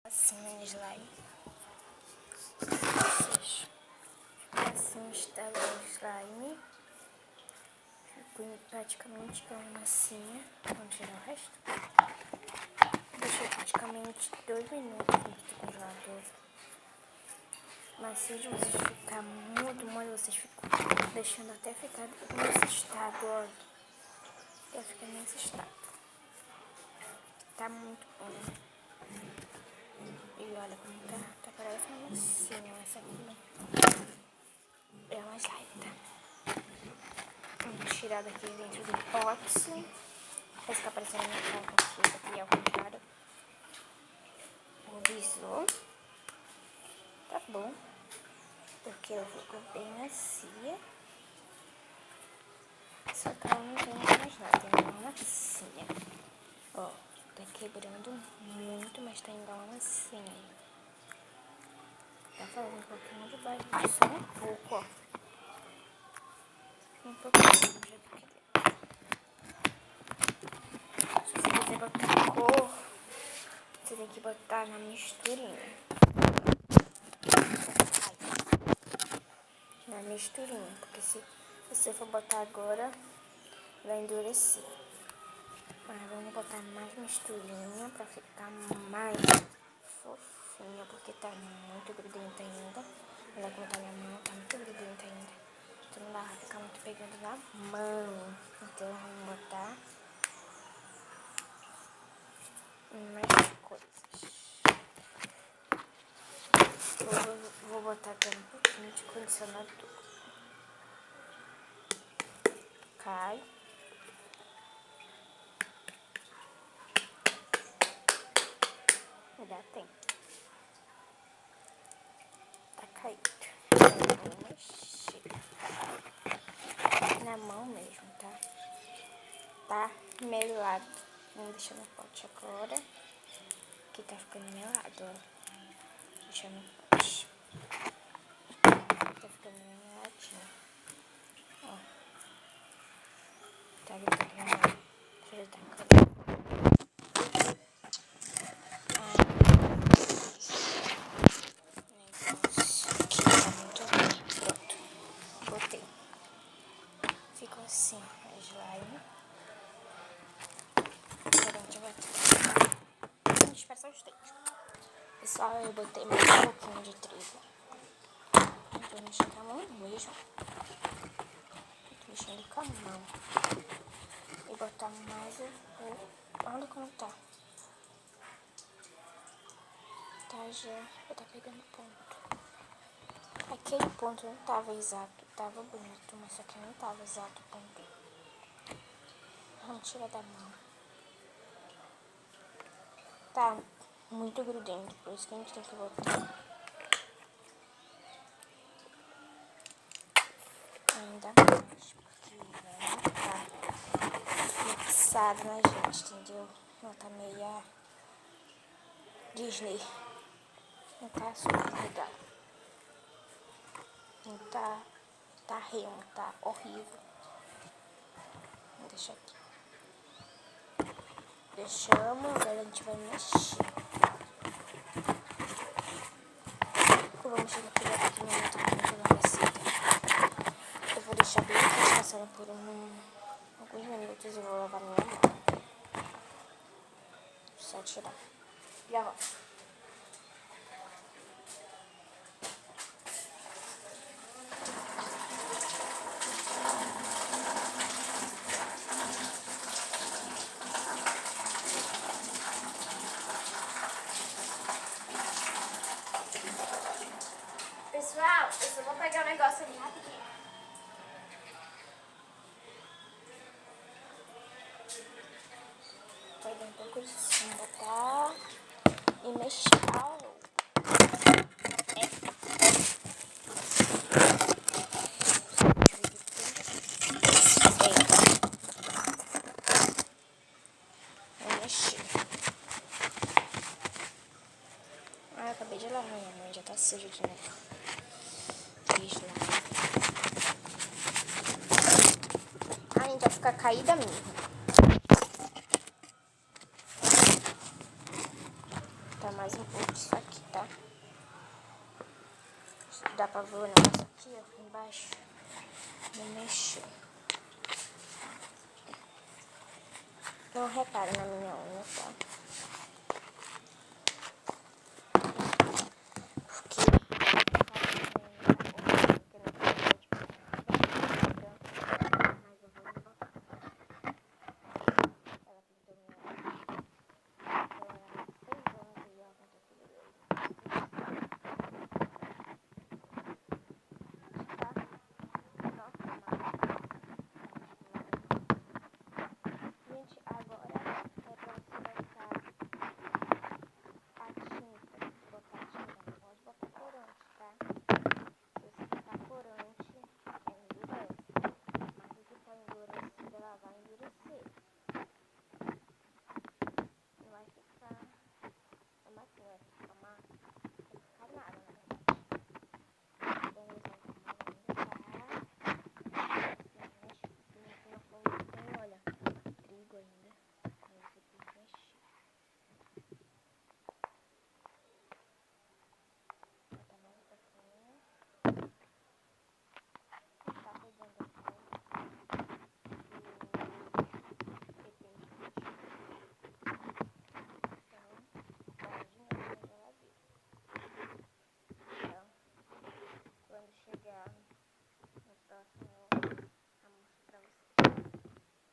Assim no slime. Assim está o slime. Ficou praticamente igual uma massinha. Vamos tirar o resto. Deixei praticamente 2 minutos dentro do congelador. Mas se vocês ficar muito mole, vocês ficam deixando até ficar nesse estado, olha. Vai ficar nesse estado. Tá muito bom. E olha como tá parecendo uma massinha. Essa aqui é uma slime, tá? Vamos tirar daqui dentro do pote. Esse tá aparecendo na minha cara aqui. Esse aqui é o contrário. O visor. Tá bom. Porque ela ficou bem macia. Só que ela não tem mais nada. Tem uma massinha. Ó, tá quebrando muito, mas tá igual uma massinha. Tá fazendo um pouquinho de barulho, só um pouco, ó. Um pouquinho, já tá aqui dentro. Se você quiser botar cor, você tem que botar na misturinha. Na misturinha, porque se você for botar agora, vai endurecer. Mas vamos botar mais misturinha pra ficar mais fofinha, porque tá muito grudenta ainda. Olha como tá minha mão, tá muito grudenta ainda. Então não dá pra ficar muito pegando na mão. Então vamos botar mais coisas. Vou botar também um pouquinho de condicionador. Cai. Vai dar tempo. Tá caído. Vou mexer. Na mão mesmo, tá? Tá melado. Vamos deixar no pote agora. Que tá ficando melado, ó. Deixa no pote. Tá ficando meladinho. Ó. Tá grudando na mão. Deixa eu dar a câmera. Ficou assim a slime. Agora a gente vai dispersar os dentes. Pessoal, eu botei mais um pouquinho de trigo. Tô mexendo com a mão mesmo. Tô mexendo com a mão. E botar mais olha como tá. Tá já tá pegando ponto. Aquele ponto não tava exato, tava bonito, mas só que não tava exato o ponto. Vamos tirar da mão. Tá muito grudento, por isso que a gente tem que botar ainda mais, porque não tá mixado na gente, entendeu? Não tá meia Disney. Não tá super legal. Não tá remo, tá horrível. Vou deixar aqui. Deixamos, agora a gente vai mexer. Vamos chegar aqui daqui um minuto pra gente jogar a receita. Eu vou deixar bem aqui descansando por alguns minutos e vou lavar minha mão. Só tirar. Já volto. Pessoal, eu só vou pegar um negócio ali rapidinho. Vai dar um pouco de cima, tá? E mexer. Vou mexer. Eu acabei de lavar minha mão, já tá suja de novo. Ainda vai ficar caída mesmo. Tá mais mais um pouco disso aqui, tá? Dá pra ver o negócio aqui, ó, embaixo. Vou mexer. Não repara na minha unha, tá?